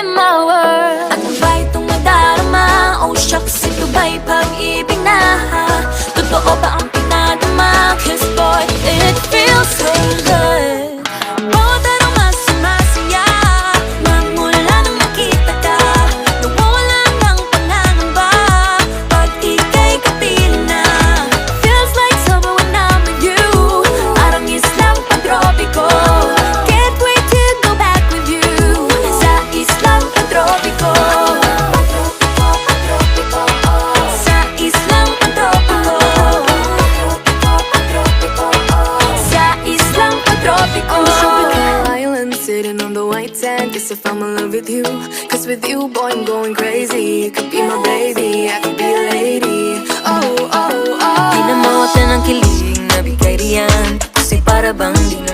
in my world. At kung ba itong nadarama, oh shucks, ito ba'y pag-ibig na? Totoo ba ang pinadama? Cause boy, it feels so good. Bawat araw mas sumasaya, magmula nang makita ka. Nawawala ng pangangamba pag ika'y kapiling na. Feels like summer when I'm with you, parang islang pantropiko. Can't wait to go back with you sa islang pantropiko. Sa islang pantropiko. Sa islang pantropiko. Island sitting on the white sand. Guess if I'm in love with you, cause with you, boy, I'm going crazy. You could be my baby, I could be a lady. Oh, oh, oh. Di na mawala ng kilig na bigay riyan, kasi para bang di na